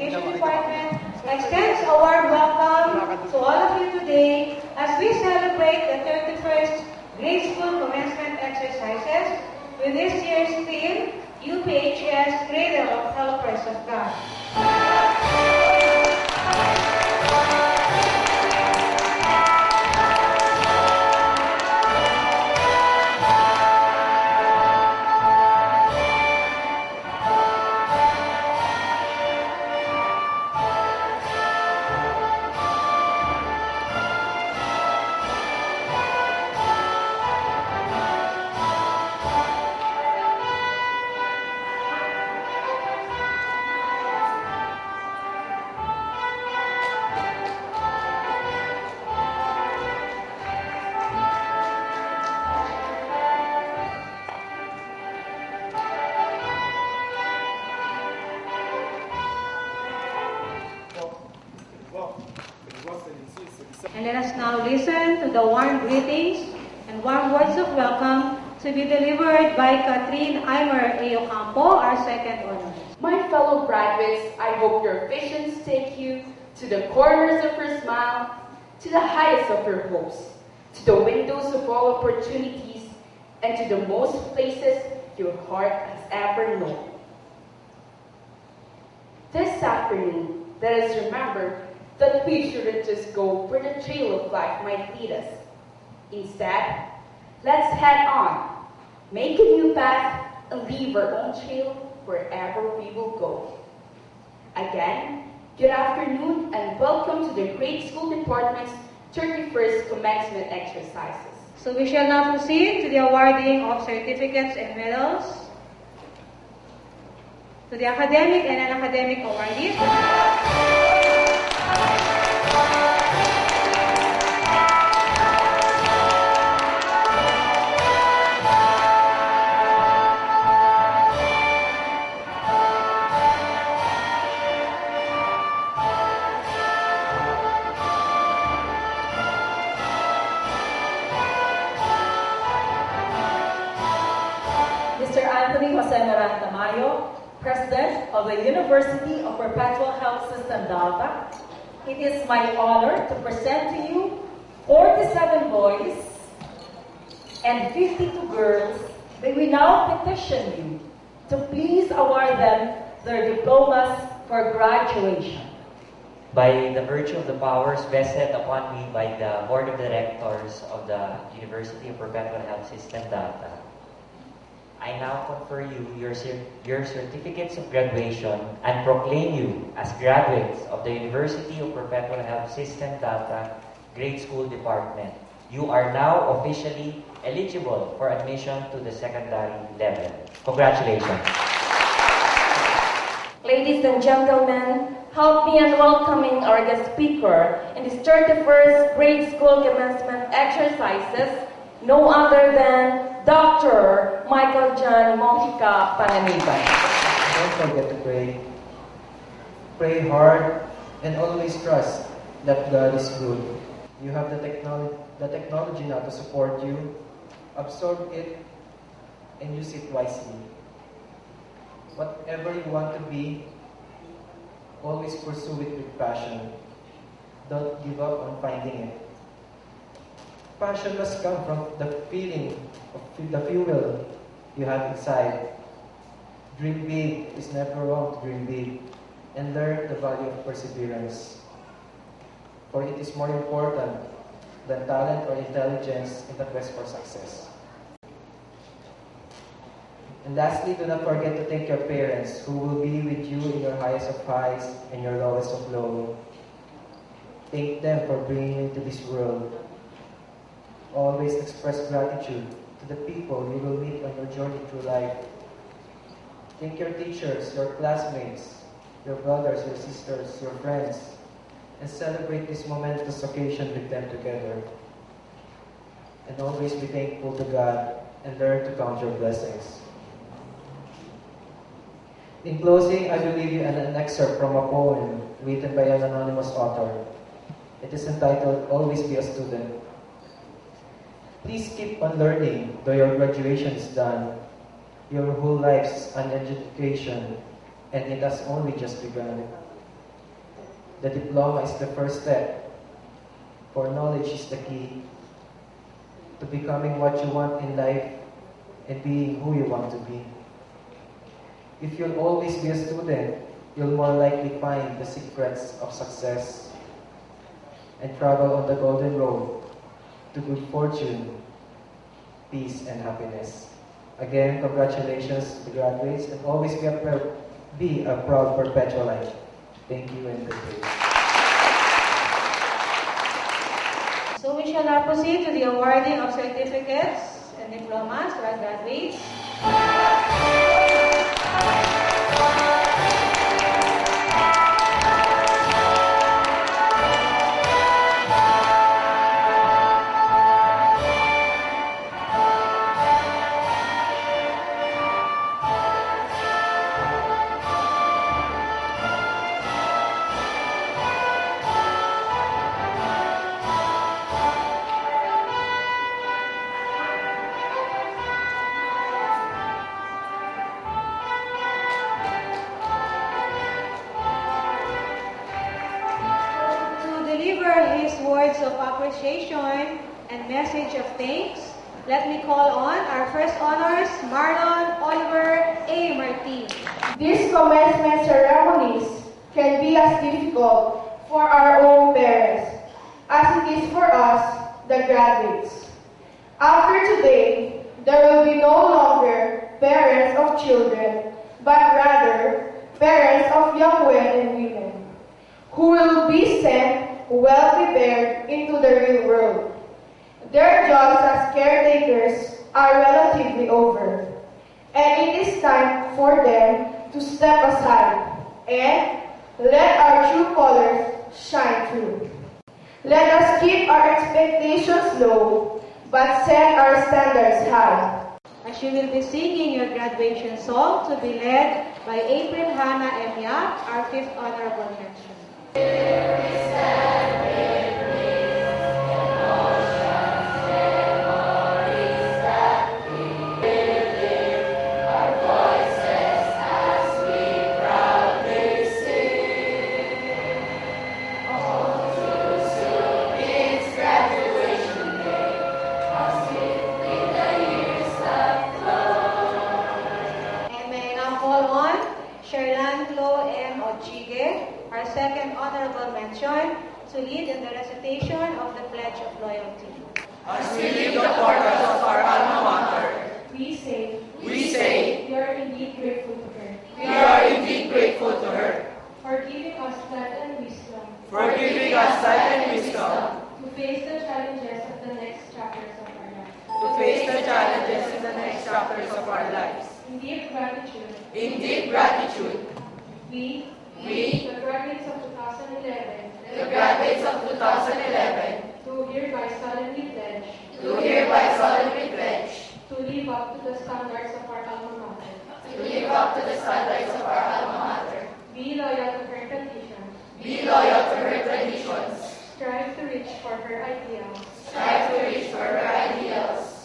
Education Department extends a warm welcome to all of you today as we celebrate the 31st Grade School Commencement Exercises with this year's theme, UPHS Cradle of Helpers of God. And let us now listen to the warm greetings and warm words of welcome to be delivered by Catherine Eimer Eocampo, our second honor. My fellow graduates, I hope your visions take you to the corners of your smile, to the highest of your hopes, to the windows of all opportunities, and to the most places your heart has ever known. This afternoon, let us remember that we shouldn't just go where the trail of life might lead us. Instead, let's head on, make a new path, and leave our own trail wherever we will go. Again, good afternoon and welcome to the Grade School Department's 31st Commencement Exercises. So we shall now proceed to the awarding of certificates and medals to the academic and non-academic awardees. Mr. Anthony Jose Maranta Mayo, President of the University of Perpetual Health System Delta, it is my honor to present to you 47 boys and 52 girls that we now petition you to please award them their diplomas for graduation. By the virtue of the powers vested upon me by the Board of Directors of the University of Perpetual Health System Delta, I now confer you your certificates of graduation and proclaim you as graduates of the University of Perpetual Health System Delta Grade School Department. You are now officially eligible for admission to the secondary level. Congratulations. Ladies and gentlemen, help me in welcoming our guest speaker in this 31st Grade School Commencement Exercises, no other than Dr. Michael John Mojica Panganiban. Don't forget to pray. Pray hard and always trust that God is good. You have the technology now to support you. Absorb it and use it wisely. Whatever you want to be, always pursue it with passion. Don't give up on finding it. Passion must come from the feeling of the fuel you have inside. Dream big. It's never wrong to dream big. And learn the value of perseverance. For it is more important than talent or intelligence in the quest for success. And lastly, do not forget to thank your parents who will be with you in your highest of highs and your lowest of low. Thank them for bringing you to this world. Always express gratitude to the people you will meet on your journey through life. Thank your teachers, your classmates, your brothers, your sisters, your friends, and celebrate this momentous occasion with them together. And always be thankful to God and learn to count your blessings. In closing, I will leave you an excerpt from a poem written by an anonymous author. It is entitled, Always Be a Student. Please keep on learning, though your graduation is done. Your whole life's an education, and it has only just begun. The diploma is the first step, for knowledge is the key to becoming what you want in life and being who you want to be. If you'll always be a student, you'll more likely find the secrets of success and travel on the golden road to good fortune, peace, and happiness. Again, congratulations to the graduates, and always be a proud perpetualite. Thank you and good day. So we shall now proceed to the awarding of certificates and diplomas to our graduates. Words of appreciation and message of thanks, let me call on our first honors, Marlon Oliver A. Martin. These commencement ceremonies can be as difficult for our own parents as it is for us, the graduates. After today, there will be no longer parents of children, but rather parents of young men and women who will be sent well prepared into the real world. Their jobs as caretakers are relatively over, and it is time for them to step aside and let our true colors shine through. Let us keep our expectations low, but set our standards high. As you will be singing your graduation song to be led by April Hannah M. Yap, our fifth honorable mention. Our second honorable mention to lead in the recitation of the Pledge of Loyalty. As we leave the portals of our alma mater, We say, we are indeed grateful to her. we are indeed grateful to her For giving us light and wisdom for giving us light and wisdom to face the challenges of the next chapters of our life. to face the challenges in the next chapters of our lives. In deep gratitude, In deep gratitude, we, the graduates of 2011, the graduates of 2011, do hereby solemnly pledge to live up to the standards of our alma mater, to live up to the standards of our alma mater, be loyal to her traditions, be loyal to her traditions, strive to reach for her ideals,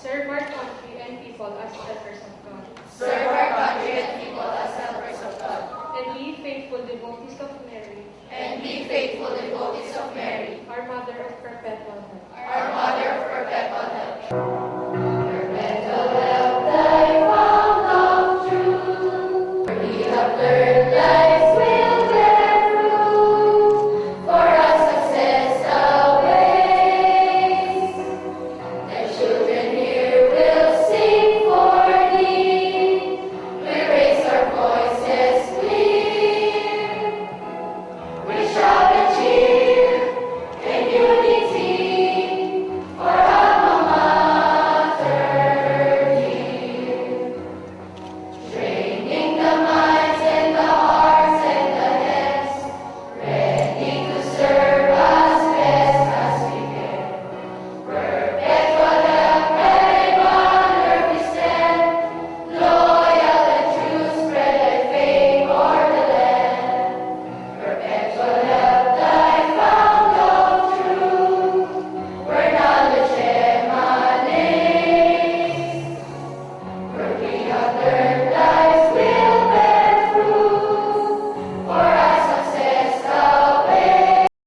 serve our country and people as helpers of God, serve our country and people as helpers of God, and be faithful devotees of Mary, and be faithful devotees of Mary, our Mother of Perpetual